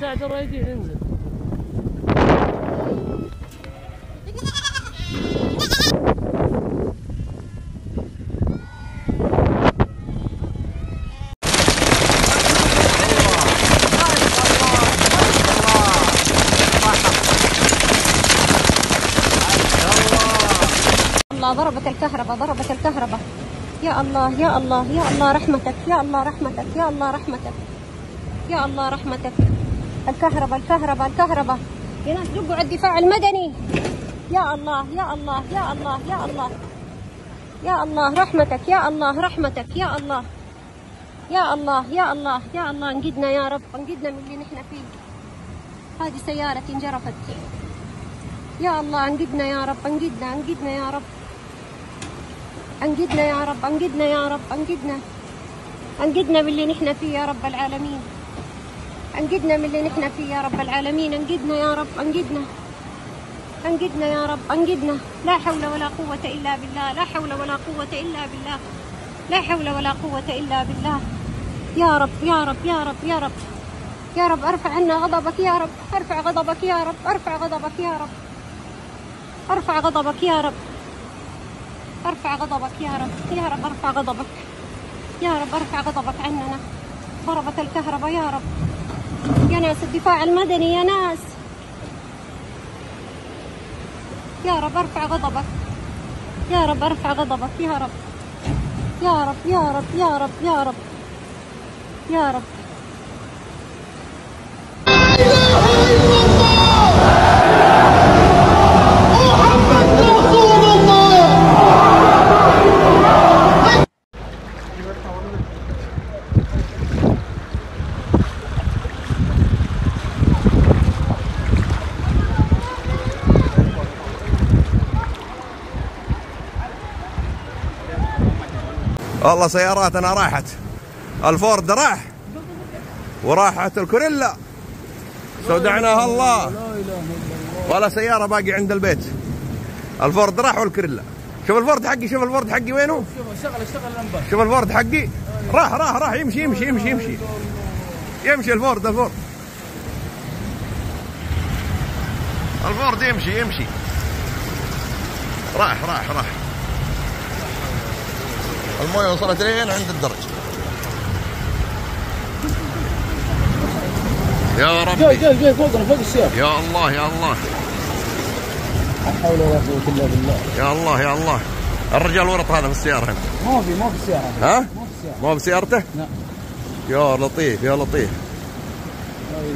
ساعة الرايدين انزل. الله ضربت الكهرباء، ضربت الكهرباء. يا الله يا الله يا الله رحمتك، يا الله رحمتك، يا الله رحمتك، يا الله رحمتك. الكهرباء الكهرباء الكهرباء. يا ناس دقوا على الدفاع المدني. يا الله يا الله يا الله يا الله يا الله رحمتك، يا الله رحمتك، يا الله يا الله يا الله يا الله. انقذنا يا رب، انقذنا من اللي نحن فيه. هذه سيارة انجرفت. يا الله انقذنا يا رب، انقذنا انقذنا يا رب، انقذنا يا رب، انقذنا يا رب، انقذنا انقذنا من اللي نحن فيه يا رب العالمين. انقذنا من اللي نحن فيه يا رب العالمين. انقذنا يا رب، انقذنا انقذنا يا رب، انقذنا. لا حول ولا قوة إلا بالله، لا حول ولا قوة إلا بالله، لا حول ولا قوة إلا بالله. يا رب يا رب يا رب يا رب يا رب ارفع عنا غضبك يا رب، ارفع غضبك يا رب، ارفع غضبك يا رب، ارفع غضبك يا رب، ارفع غضبك يا رب، يا رب ارفع غضبك، يا رب ارفع غضبك عننا. ضربت الكهرباء يا رب. يا ناس الدفاع المدني، يا ناس، يا رب ارفع غضبك، يا رب ارفع غضبك يا رب، يا رب يا رب يا رب يا رب يا رب. والله سياراتنا راحت. الفورد راح وراحت الكوريلا، استودعناها الله، ولا سيارة باقي عند البيت. الفورد راح والكوريلا. شوف الفورد حقي، شوف الفورد حقي وينه؟ اشتغل اللمبة. شوف الفورد حقي راح يمشي يمشي يمشي يمشي يمشي. الفورد يمشي يمشي. راح المويه وصلت لين عند الدرج. يا ربي جاي فوق السيارة. يا الله يا الله، لا حول ولا قوة إلا بالله. يا الله يا الله. الرجال ورط هذا في السيارة هنا. ما في السيارة. ها؟ ما في سيارته؟ لا. يا لطيف يا لطيف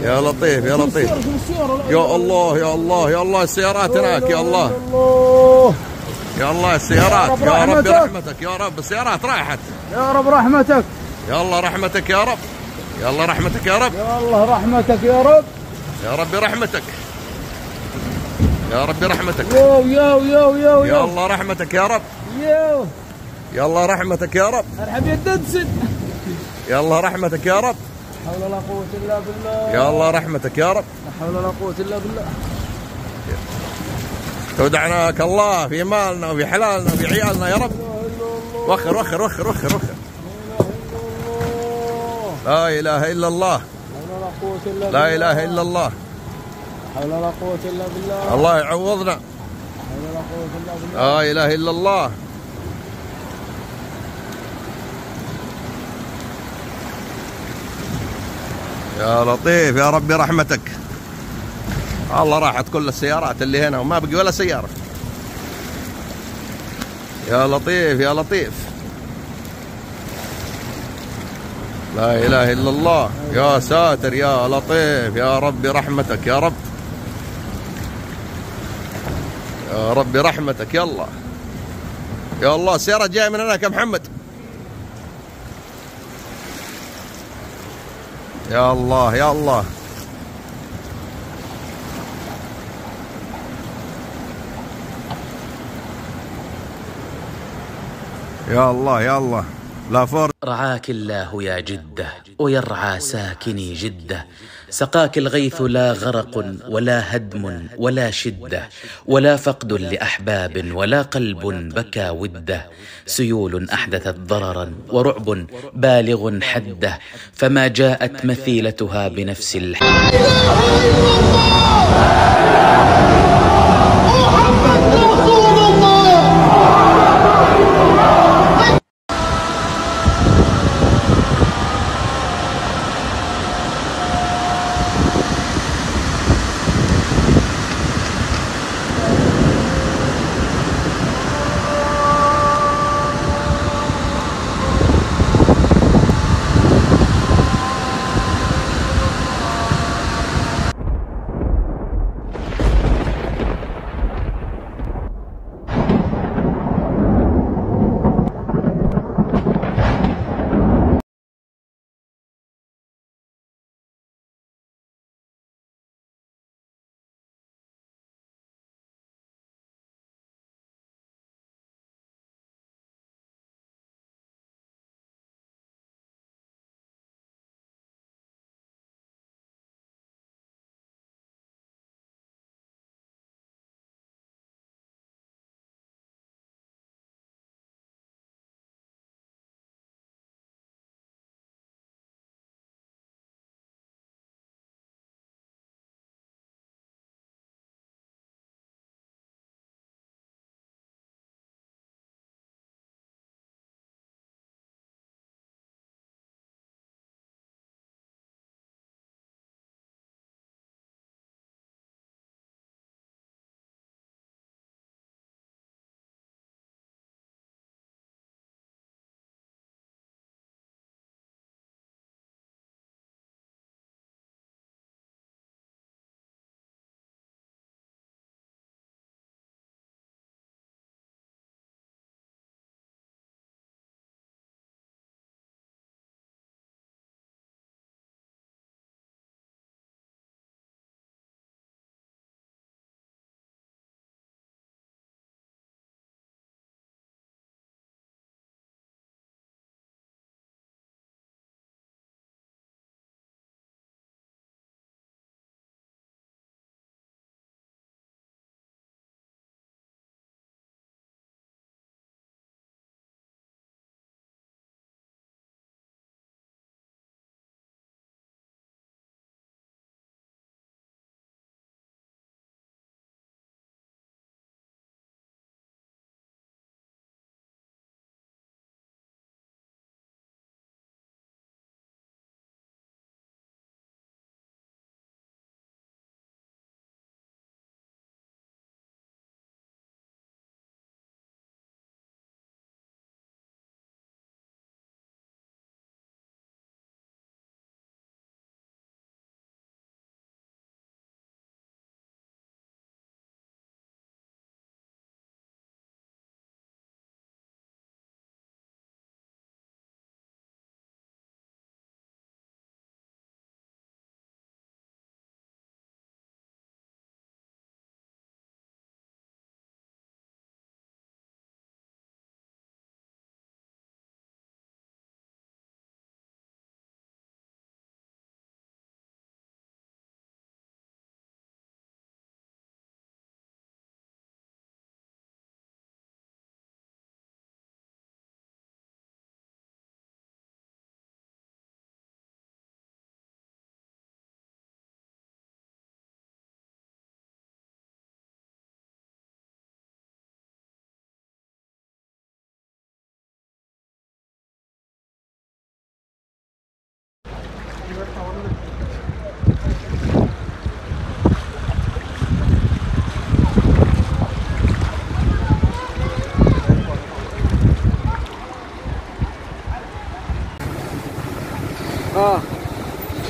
يا لطيف يا لطيف. يا الله يا الله يا الله. السيارات هناك. يا الله يا الله السيارات. يا رب رحمتك يا رب. السيارات راحت. يا رب رحمتك. يا الله رحمتك يا رب. يا الله رحمتك يا رب. يا الله رحمتك يا رب. يا رب رحمتك. يا رب رحمتك. يو يا الله رحمتك يا رب. يا الله رحمتك يا رب. ارحب يا دنسن. يا الله رحمتك يا رب. لا حول ولا قوة إلا بالله. يا الله رحمتك يا رب. لا حول ولا قوة إلا بالله. استودعناك الله في مالنا وفي حلالنا وفي عيالنا يا رب. وخر وخر وخر وخر وخر. لا إله إلا الله. لا إله إلا الله. لا حول ولا قوة إلا بالله. الله يعوضنا. لا حول ولا قوة إلا بالله. لا إله إلا الله. يا لطيف يا ربي رحمتك. الله راحت كل السيارات اللي هنا وما بقي ولا سيارة. يا لطيف يا لطيف. لا إله إلا الله. يا ساتر يا لطيف يا ربي رحمتك يا رب. يا ربي رحمتك. يلا يا الله. السيارة جاية من هناك يا محمد. يا الله يا الله. يا الله يا الله. لا فورد. رعاك الله يا جدة ويرعى ساكني جدة، سقاك الغيث لا غرق ولا هدم ولا شدة، ولا فقد لأحباب ولا قلب بكى وده، سيول أحدثت ضررا ورعب بالغ حده، فما جاءت مثيلتها بنفس الحد.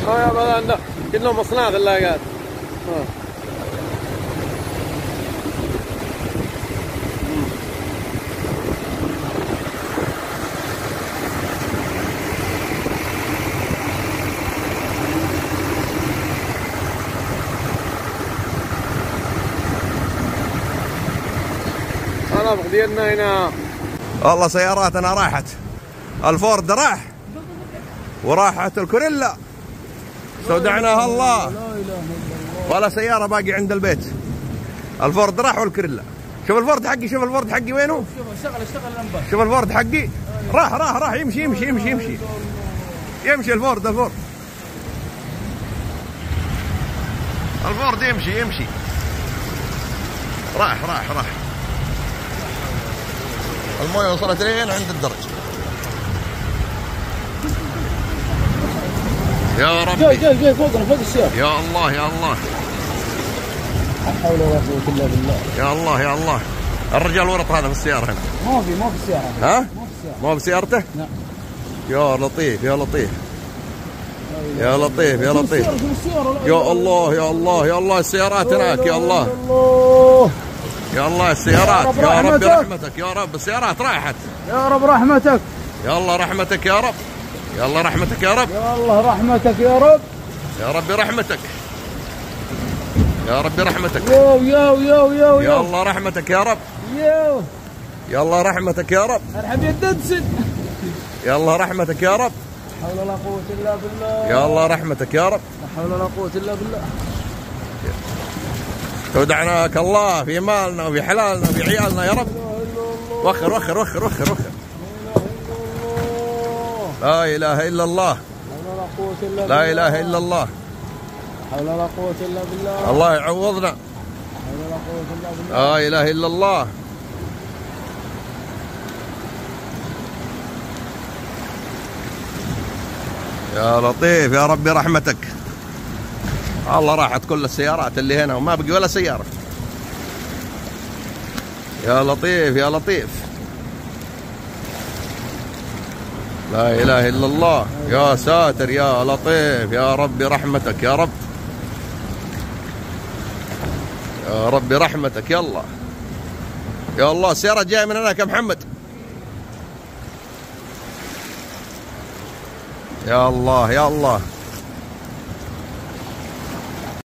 يا بدنا كنا مصنع ثلاجات. أنا ديالنا هنا والله سياراتنا راحت. الفورد راح وراحت الكوريلا استودعناها الله ولا سيارة باقي عند البيت. الفورد راح والكوريلا. شوف الفورد حقي، شوف الفورد حقي وينه؟ اشتغل الانبار. شوف الفورد حقي راح يمشي الفورد يمشي راح المويه وصلت لين عند الدرج. يا ربي جاي فوق السيارة. يا الله لا حول ولا قوة الا بالله. يا الله الرجال ورط هذا في السيارة هنا. ما في السيارة. ها؟ ما بسيارته؟ لا. يا لطيف يا لطيف يا الله السيارات هناك. يا الله السيارات. يا رب رحمتك يا رب. السيارات راحت. يا رب رحمتك. يا الله رحمتك يا رب. يا الله رحمتك يا رب. يا الله رحمتك يا رب. يا رب رحمتك. يا رب رحمتك. يا الله رحمتك يا رب. يا الله رحمتك يا رب. ارحم يا الدنسن. يا الله رحمتك يا رب. لا حول ولا قوة الا بالله. يا الله رحمتك يا رب. لا حول ولا قوة الا بالله. استودعناك الله في مالنا وفي حلالنا وفي عيالنا يا رب. وخر. لا اله الا الله. لا اله الا الله. لا حول ولا قوة الا بالله. الله يعوضنا. لا حول ولا قوة الا بالله. لا اله الا الله. يا لطيف يا ربي رحمتك. الله راحت كل السيارات اللي هنا وما بقي ولا سيارة. يا لطيف. لا إله إلا الله. يا ساتر يا لطيف يا ربي رحمتك يا رب. يا ربي رحمتك. يلا يا الله السيارة جاية من هناك يا محمد. يا الله